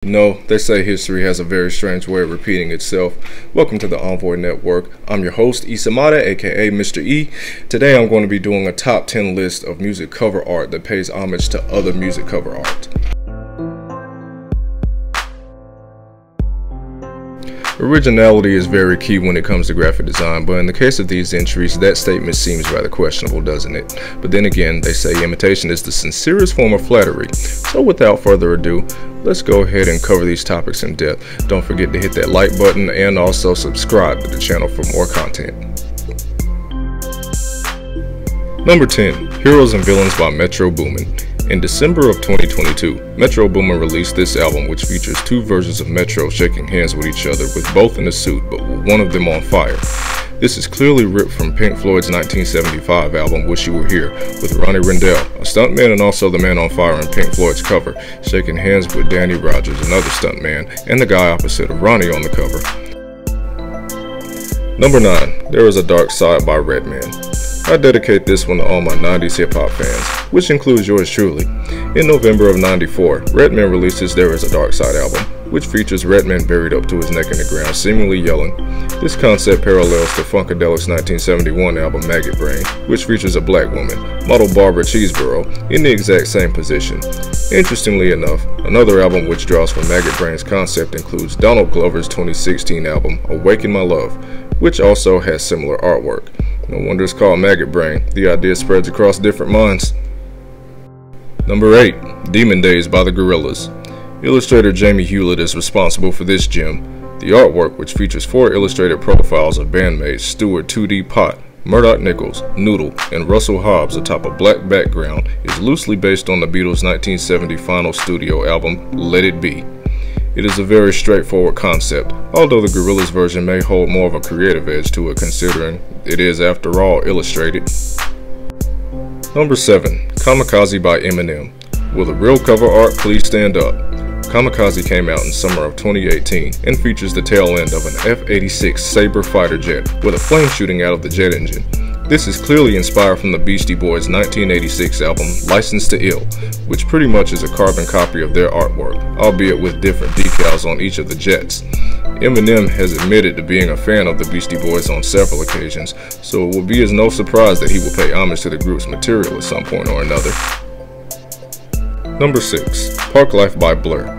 No, they say history has a very strange way of repeating itself. Welcome to the Envoy Network. I'm your host, Isamada, aka Mr. E. Today I'm going to be doing a top 10 list of music cover art that pays homage to other music cover art. Originality is very key when it comes to graphic design, but in the case of these entries, that statement seems rather questionable, doesn't it? But then again, they say imitation is the sincerest form of flattery. So without further ado, let's go ahead and cover these topics in depth. Don't forget to hit that like button and also subscribe to the channel for more content. Number 10. Heroes and Villains by Metro Boomin. In December of 2022, Metro Boomin released this album, which features two versions of Metro shaking hands with each other, with both in a suit but with one of them on fire. This is clearly ripped from Pink Floyd's 1975 album Wish You Were Here, with Ronnie Rendell, a stuntman and also the man on fire in Pink Floyd's cover, shaking hands with Danny Rogers, another stuntman, and the guy opposite of Ronnie on the cover. Number 9. There Is a Dark Side by Redman. I dedicate this one to all my 90s hip-hop fans, which includes yours truly. In November of '94, Redman releases There Is a Dark Side album, which features Redman buried up to his neck in the ground, seemingly yelling. This concept parallels to Funkadelic's 1971 album Maggot Brain, which features a black woman, model Barbara Cheeseborough, in the exact same position. Interestingly enough, another album which draws from Maggot Brain's concept includes Donald Glover's 2016 album Awaken My Love, which also has similar artwork. No wonder it's called Maggot Brain. The idea spreads across different minds. Number 8. Demon Days by the Gorillaz. Illustrator Jamie Hewlett is responsible for this gem. The artwork, which features 4 illustrated profiles of bandmates Stuart 2D Pot, Murdoch Nichols, Noodle, and Russell Hobbs atop a black background, is loosely based on the Beatles' 1970 final studio album Let It Be. It is a very straightforward concept, although the Gorillaz version may hold more of a creative edge to it considering it is, after all, illustrated. Number 7. Kamikaze by Eminem. Will the real cover art please stand up? Kamikaze came out in summer of 2018 and features the tail end of an F-86 Sabre fighter jet with a flame shooting out of the jet engine. This is clearly inspired from the Beastie Boys' 1986 album Licensed to Ill, which pretty much is a carbon copy of their artwork, albeit with different decals on each of the jets. Eminem has admitted to being a fan of the Beastie Boys on several occasions, so it will be as no surprise that he will pay homage to the group's material at some point or another. Number 6. Park Life by Blur.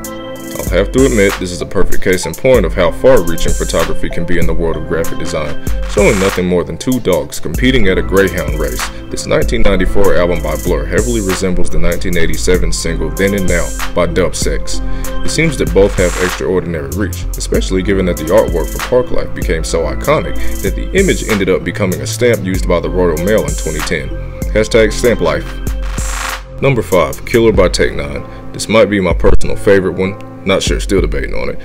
I'll have to admit, this is a perfect case in point of how far-reaching photography can be in the world of graphic design, showing nothing more than 2 dogs competing at a greyhound race. This 1994 album by Blur heavily resembles the 1987 single Then and Now by Dubsex. It seems that both have extraordinary reach, especially given that the artwork for Park Life became so iconic that the image ended up becoming a stamp used by the Royal Mail in 2010. Hashtag Stamp Life. Number 5. Killer by Take 9. This might be my personal favorite one. Not sure, still debating on it.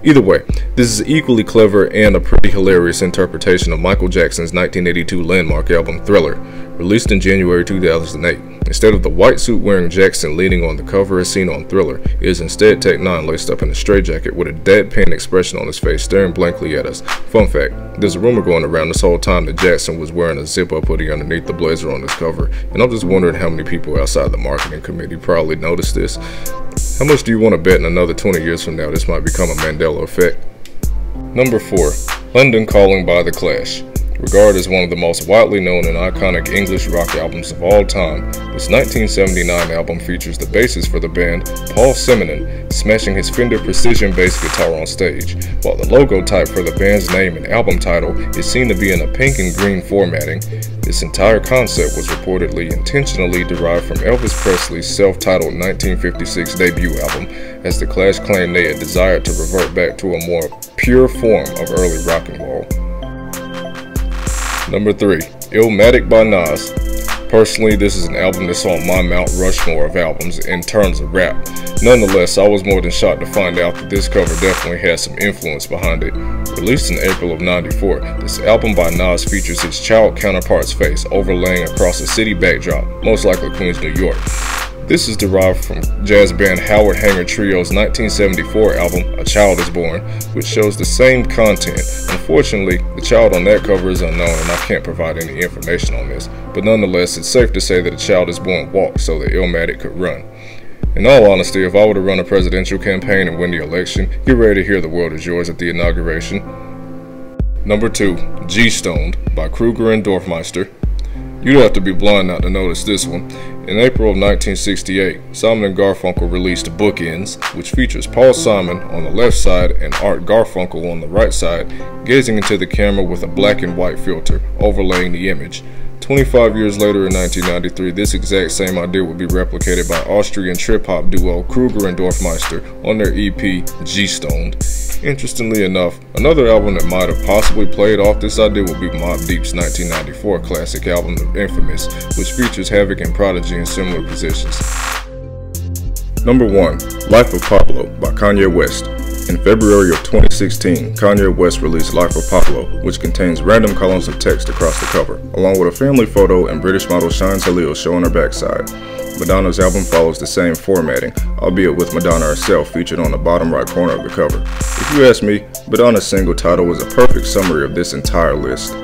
Either way, this is equally clever and a pretty hilarious interpretation of Michael Jackson's 1982 landmark album Thriller, released in January 2008. Instead of the white suit wearing Jackson leaning on the cover as seen on Thriller, it is instead Take 9 laced up in a straitjacket with a deadpan expression on his face staring blankly at us. Fun fact, there's a rumor going around this whole time that Jackson was wearing a zip-up hoodie underneath the blazer on his cover, and I'm just wondering how many people outside the marketing committee probably noticed this. How much do you want to bet in another 20 years from now this might become a Mandela effect? Number 4. London Calling by The Clash. Regarded as one of the most widely known and iconic English rock albums of all time, this 1979 album features the bassist for the band, Paul Simonon, smashing his Fender Precision bass guitar on stage, while the logo type for the band's name and album title is seen to be in a pink and green formatting. This entire concept was reportedly intentionally derived from Elvis Presley's self-titled 1956 debut album, as the Clash claimed they had desired to revert back to a more pure form of early rock and roll. Number 3. Illmatic by Nas. Personally, this is an album that's on my Mount Rushmore of albums in terms of rap. Nonetheless, I was more than shocked to find out that this cover definitely has some influence behind it. Released in April of '94, this album by Nas features his child counterpart's face overlaying across a city backdrop, most likely Queens, New York. This is derived from jazz band Howard Hanger Trio's 1974 album, A Child Is Born, which shows the same content. Unfortunately, the child on that cover is unknown and I can't provide any information on this, but nonetheless, it's safe to say that a child is born walked so that Illmatic could run. In all honesty, if I were to run a presidential campaign and win the election, get ready to hear The World Is Yours at the inauguration. Number 2, G-Stoned by Kruger and Dorfmeister. You'd have to be blind not to notice this one. In April of 1968, Simon & Garfunkel released Bookends, which features Paul Simon on the left side and Art Garfunkel on the right side, gazing into the camera with a black and white filter overlaying the image. 25 years later in 1993, this exact same idea would be replicated by Austrian trip-hop duo Kruger and Dorfmeister on their EP, G-Stoned. Interestingly enough, another album that might have possibly played off this idea would be Mobb Deep's 1994 classic album, Infamous, which features Havoc and Prodigy in similar positions. Number 1, Life of Pablo by Kanye West. In February of 2016, Kanye West released Life of Pablo, which contains random columns of text across the cover, along with a family photo and British model Shine Halil showing her backside. Madonna's album follows the same formatting, albeit with Madonna herself featured on the bottom right corner of the cover. If you ask me, Madonna's single title was a perfect summary of this entire list.